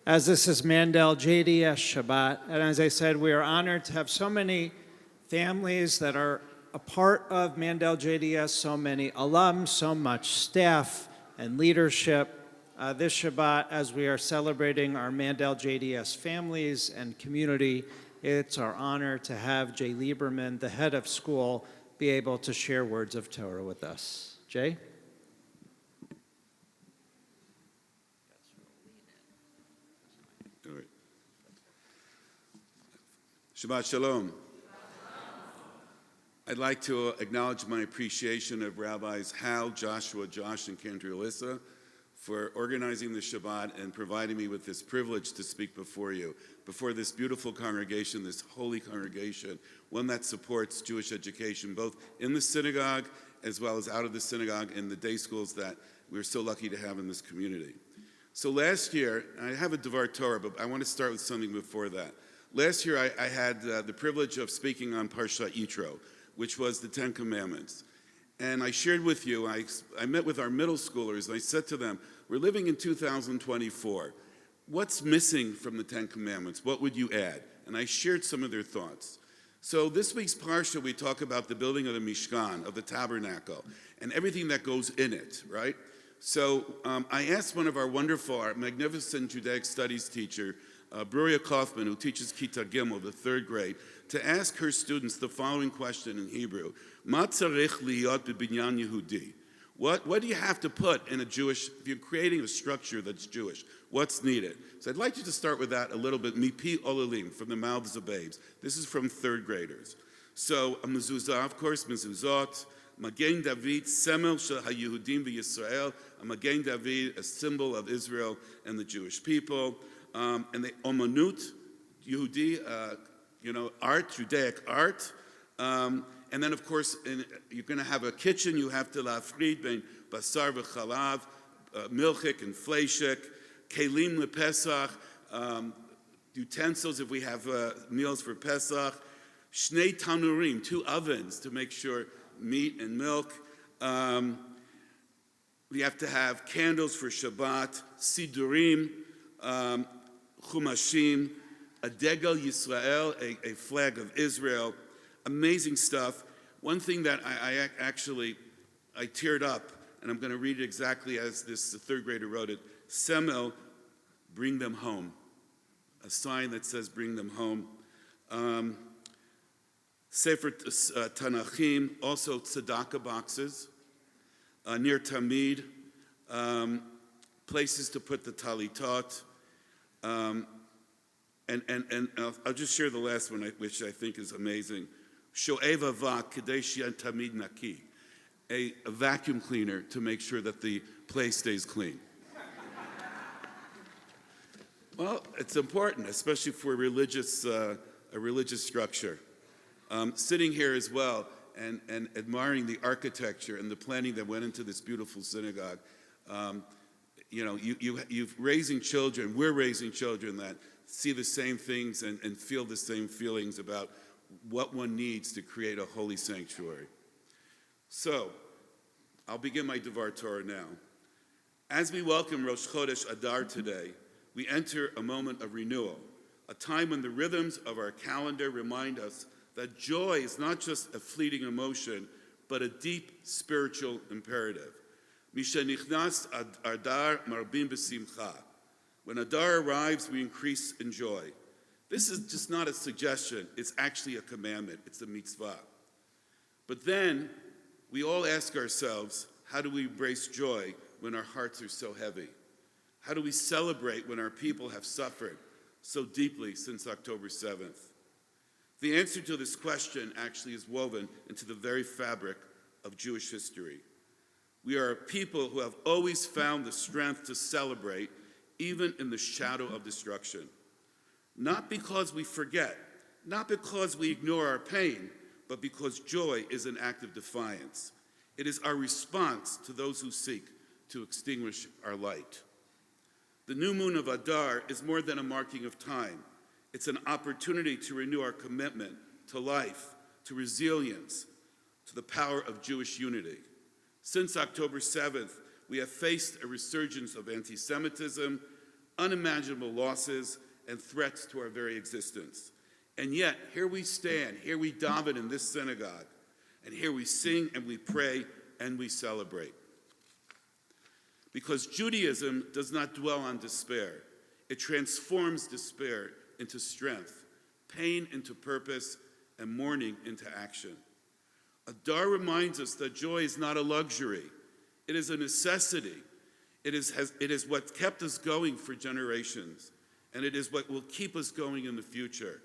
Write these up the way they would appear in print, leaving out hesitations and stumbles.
As this is Mandel JDS Shabbat, and as I said, we are honored to have so many families that are a part of Mandel JDS, so many alums, so much staff and leadership. This Shabbat, as we are celebrating our Mandel JDS families and community, it's our honor to have Jay Leberman, the head of school, be able to share words of Torah with us. Jay? Shabbat Shalom. I'd like to acknowledge my appreciation of Rabbis Hal, Joshua, Josh, and Kendra Alyssa for organizing the Shabbat and providing me with this privilege to speak before you, before this beautiful congregation, this holy congregation, one that supports Jewish education, both in the synagogue as well as out of the synagogue in the day schools that we're so lucky to have in this community. So last year, I have a Devar Torah, but I want to start with something before that. Last year, I had the privilege of speaking on Parshat Yitro, which was the Ten Commandments. And I shared with you, I met with our middle schoolers, and I said to them, we're living in 2024. What's missing from the Ten Commandments? What would you add? And I shared some of their thoughts. So this week's Parsha, we talk about the building of the Mishkan, of the tabernacle, and everything that goes in it, right? So I asked one of our wonderful, our magnificent Judaic studies teacher, Bruria Kaufman, who teaches Kita Gimel, the third grade, to ask her students the following question in Hebrew. Ma tzarich liyot b'binyan Yehudi? What do you have to put in a Jewish, if you're creating a structure that's Jewish, what's needed? So I'd like you to start with that a little bit, mipi olalim, from the mouths of babes. This is from third graders. So a mezuzah, of course, mezuzot, Magen David, semel shel ha-Yehudim v'Yisrael, a Magen David, a symbol of Israel and the Jewish people. And the omanut, Yehudi, art, Judaic art. And then, of course, you're going to have a kitchen. You have to lafrid ben basar v'chalav, milchik and fleshik, kelim lepesach, utensils if we have meals for Pesach, shnei tanurim, 2 ovens to make sure meat and milk. We have to have candles for Shabbat, sidurim, chumashim, a degel Yisrael, a flag of Israel. Amazing stuff. One thing that I teared up, and I'm going to read it exactly as the third grader wrote it. Semel, bring them home. A sign that says bring them home. Sefer Tanachim, also tzedakah boxes, near Tamid, places to put the talitot. And I'll just share the last one, which I think is amazing. Sho'ev avak kedei she'en tamid naki, a vacuum cleaner to make sure that the place stays clean. Well, it's important, especially for a religious structure. Sitting here as well and admiring the architecture and the planning that went into this beautiful synagogue. You've raising children, we're raising children that see the same things and feel the same feelings about what one needs to create a holy sanctuary. So, I'll begin my Devar Torah now. As we welcome Rosh Chodesh Adar today, we enter a moment of renewal, a time when the rhythms of our calendar remind us that joy is not just a fleeting emotion, but a deep spiritual imperative. Mishenichnas Adar marbim b'simcha. When Adar arrives, we increase in joy. This is just not a suggestion, it's actually a commandment, it's a mitzvah. But then, we all ask ourselves, how do we embrace joy when our hearts are so heavy? How do we celebrate when our people have suffered so deeply since October 7th? The answer to this question actually is woven into the very fabric of Jewish history. We are a people who have always found the strength to celebrate even in the shadow of destruction. Not because we forget, not because we ignore our pain, but because joy is an act of defiance. It is our response to those who seek to extinguish our light. The new moon of Adar is more than a marking of time. It's an opportunity to renew our commitment to life, to resilience, to the power of Jewish unity. Since October 7th, we have faced a resurgence of anti-Semitism, unimaginable losses, and threats to our very existence. And yet, here we stand, here we daven in this synagogue, and here we sing and we pray and we celebrate. Because Judaism does not dwell on despair. It transforms despair into strength, pain into purpose, and mourning into action. Adar reminds us that joy is not a luxury. It is a necessity. It is what kept us going for generations, and it is what will keep us going in the future.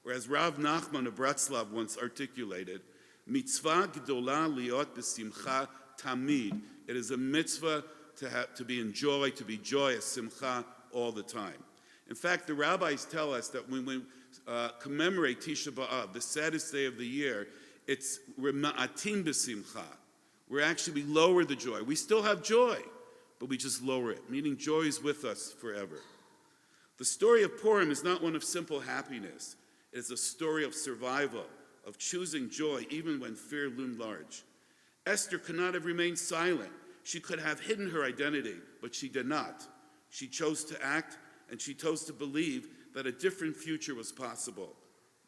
Or as Rav Nachman of Bratslav once articulated, mitzvah gdola liot b'simcha tamid. It is a mitzvah to be in joy, to be joyous, simcha, all the time. In fact, the rabbis tell us that when we commemorate Tisha B'Av, the saddest day of the year, it's we're ma'atim b'simcha. We lower the joy. We still have joy, but we just lower it, meaning joy is with us forever. The story of Purim is not one of simple happiness. It is a story of survival, of choosing joy even when fear loomed large. Esther could not have remained silent. She could have hidden her identity, but she did not. She chose to act, and she chose to believe that a different future was possible.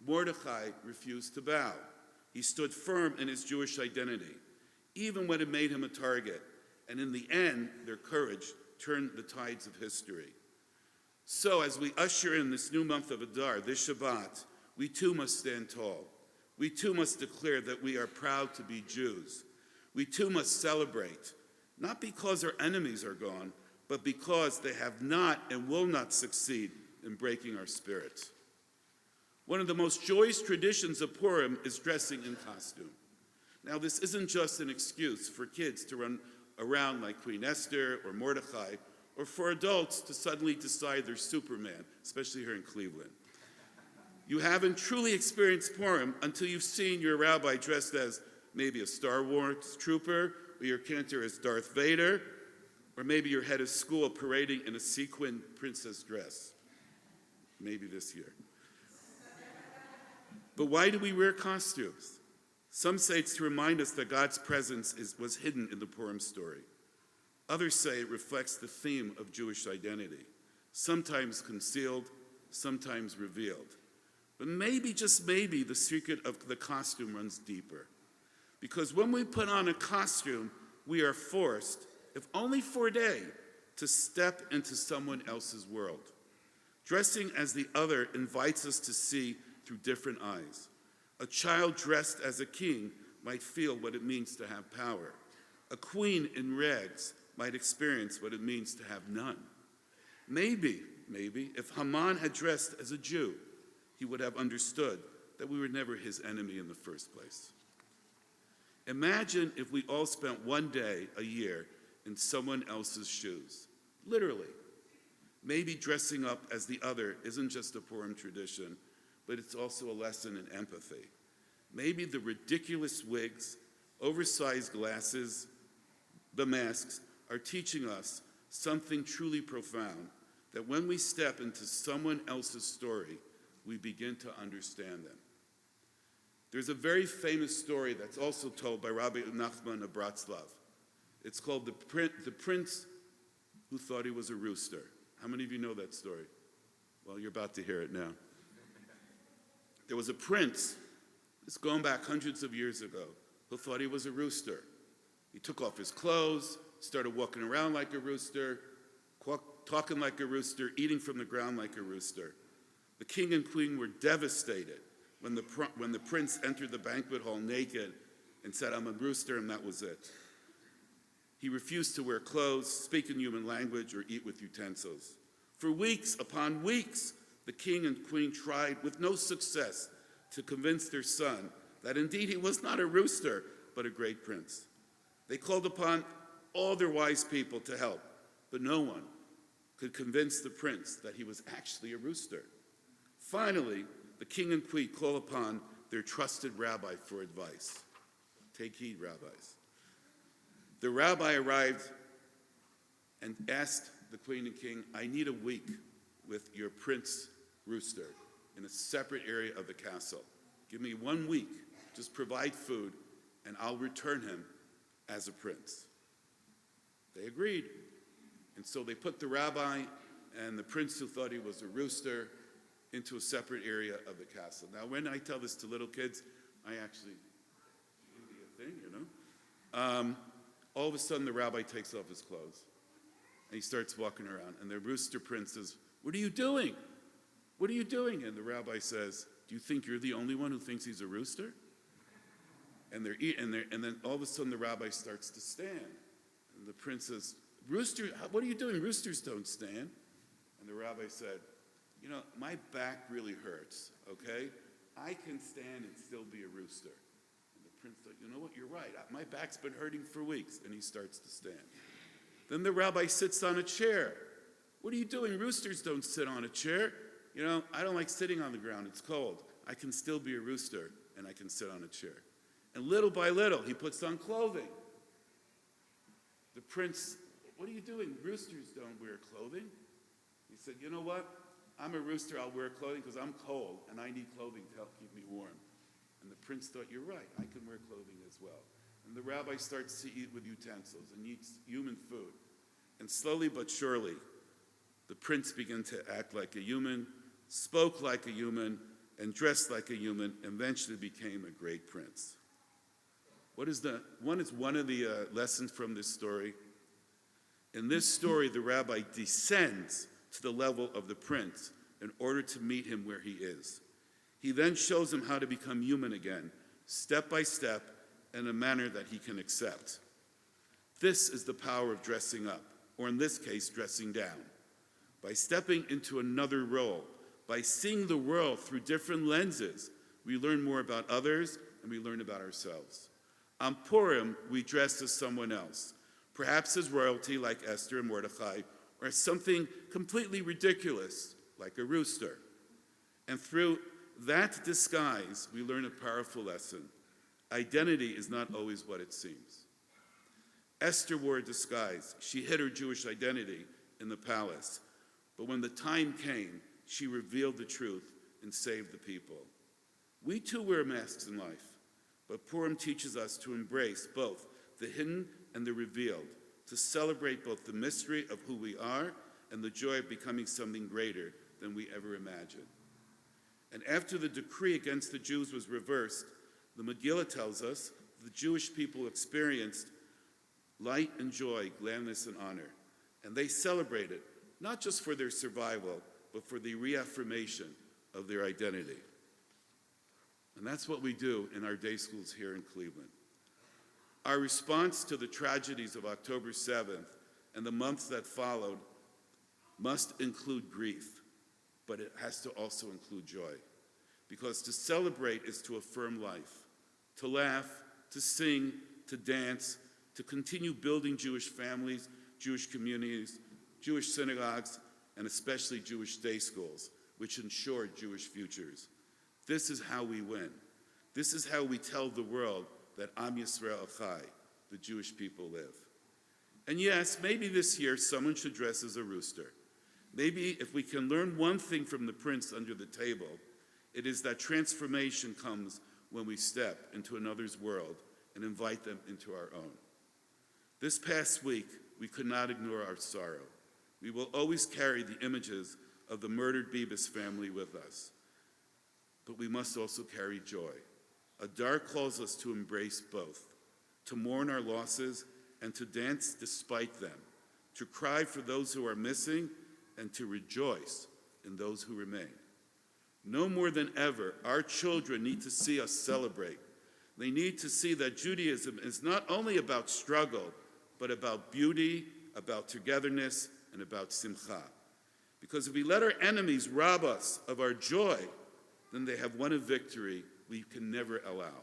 Mordechai refused to bow. He stood firm in his Jewish identity, even when it made him a target. And in the end, their courage turned the tides of history. So as we usher in this new month of Adar, this Shabbat, we too must stand tall. We too must declare that we are proud to be Jews. We too must celebrate, not because our enemies are gone, but because they have not and will not succeed in breaking our spirit. One of the most joyous traditions of Purim is dressing in costume. Now, this isn't just an excuse for kids to run around like Queen Esther or Mordecai, or for adults to suddenly decide they're Superman, especially here in Cleveland. You haven't truly experienced Purim until you've seen your rabbi dressed as maybe a Star Wars trooper, or your cantor as Darth Vader, or maybe your head of school parading in a sequin princess dress. Maybe this year. But why do we wear costumes? Some say it's to remind us that God's presence was hidden in the Purim story. Others say it reflects the theme of Jewish identity, sometimes concealed, sometimes revealed. But maybe, just maybe, the secret of the costume runs deeper. Because when we put on a costume, we are forced, if only for a day, to step into someone else's world. Dressing as the other invites us to see through different eyes. A child dressed as a king might feel what it means to have power. A queen in rags might experience what it means to have none. Maybe, if Haman had dressed as a Jew, he would have understood that we were never his enemy in the first place. Imagine if we all spent one day a year in someone else's shoes, literally. Maybe dressing up as the other isn't just a Purim tradition, but it's also a lesson in empathy. Maybe the ridiculous wigs, oversized glasses, the masks are teaching us something truly profound, that when we step into someone else's story, we begin to understand them. There's a very famous story that's also told by Rabbi Nachman of Bratslav. It's called The Prince Who Thought He Was a Rooster. How many of you know that story? Well, you're about to hear it now. There was a prince, it's going back hundreds of years ago, who thought he was a rooster. He took off his clothes, started walking around like a rooster, talking like a rooster, eating from the ground like a rooster. The king and queen were devastated when the prince entered the banquet hall naked and said, "I'm a rooster," and that was it. He refused to wear clothes, speak in human language, or eat with utensils. For weeks upon weeks, the king and queen tried with no success to convince their son that indeed he was not a rooster, but a great prince. They called upon all their wise people to help, but no one could convince the prince that he was actually a rooster. Finally, the king and queen called upon their trusted rabbi for advice. Take heed, rabbis. The rabbi arrived and asked the queen and king, "I need a week with your prince rooster in a separate area of the castle. Give me 1 week, just provide food, and I'll return him as a prince." They agreed. And so they put the rabbi and the prince, who thought he was a rooster, into a separate area of the castle. Now, when I tell this to little kids, I actually give me a thing, you know. All of a sudden, the rabbi takes off his clothes, and he starts walking around, and the rooster prince says, "What are you doing? What are you doing?" And the rabbi says, "Do you think you're the only one who thinks he's a rooster?" And then all of a sudden, the rabbi starts to stand, and the prince says, "Rooster, what are you doing? Roosters don't stand." And the rabbi said, "You know, my back really hurts, okay? I can stand and still be a rooster." And the prince thought, "You know what, you're right. My back's been hurting for weeks." And he starts to stand. Then the rabbi sits on a chair. "What are you doing? Roosters don't sit on a chair. You know, I don't like sitting on the ground. It's cold. I can still be a rooster, and I can sit on a chair." And little by little, he puts on clothing. The prince, "What are you doing? Roosters don't wear clothing." He said, "You know what? I'm a rooster, I'll wear clothing because I'm cold and I need clothing to help keep me warm." And the prince thought, "You're right, I can wear clothing as well." And the rabbi starts to eat with utensils and eats human food. And slowly but surely, the prince began to act like a human, spoke like a human, and dressed like a human, and eventually became a great prince. One of the lessons from this story? In this story, the rabbi descends to the level of the prince in order to meet him where he is. He then shows him how to become human again, step by step, in a manner that he can accept. This is the power of dressing up, or in this case, dressing down. By stepping into another role, by seeing the world through different lenses, we learn more about others and we learn about ourselves. On Purim, we dress as someone else, perhaps as royalty like Esther and Mordecai, or something completely ridiculous, like a rooster. And through that disguise, we learn a powerful lesson. Identity is not always what it seems. Esther wore a disguise. She hid her Jewish identity in the palace. But when the time came, she revealed the truth and saved the people. We too wear masks in life, but Purim teaches us to embrace both the hidden and the revealed, to celebrate both the mystery of who we are and the joy of becoming something greater than we ever imagined. And after the decree against the Jews was reversed, the Megillah tells us the Jewish people experienced light and joy, gladness and honor. And they celebrated, not just for their survival, but for the reaffirmation of their identity. And that's what we do in our day schools here in Cleveland. Our response to the tragedies of October 7th and the months that followed must include grief, but it has to also include joy. Because to celebrate is to affirm life, to laugh, to sing, to dance, to continue building Jewish families, Jewish communities, Jewish synagogues, and especially Jewish day schools, which ensure Jewish futures. This is how we win. This is how we tell the world that Am Yisrael Chai, the Jewish people, live. And yes, maybe this year someone should dress as a rooster. Maybe if we can learn one thing from the prince under the table, it is that transformation comes when we step into another's world and invite them into our own. This past week, we could not ignore our sorrow. We will always carry the images of the murdered Bibas family with us. But we must also carry joy. Adar calls us to embrace both, to mourn our losses and to dance despite them, to cry for those who are missing and to rejoice in those who remain. No more than ever, our children need to see us celebrate. They need to see that Judaism is not only about struggle, but about beauty, about togetherness, and about simcha. Because if we let our enemies rob us of our joy, then they have won a victory we can never allow.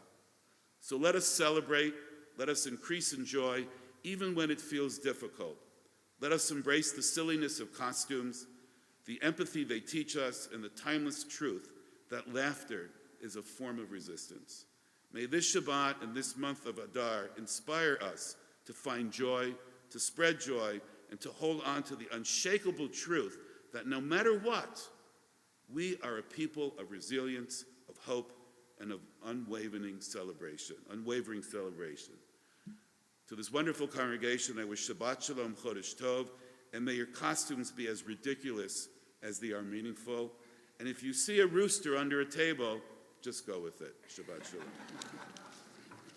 So let us celebrate, let us increase in joy, even when it feels difficult. Let us embrace the silliness of costumes, the empathy they teach us, and the timeless truth that laughter is a form of resistance. May this Shabbat and this month of Adar inspire us to find joy, to spread joy, and to hold on to the unshakable truth that no matter what, we are a people of resilience, of hope, and of unwavering celebration. To this wonderful congregation, I wish Shabbat Shalom, Chodesh Tov, and may your costumes be as ridiculous as they are meaningful. And if you see a rooster under a table, just go with it. Shabbat Shalom.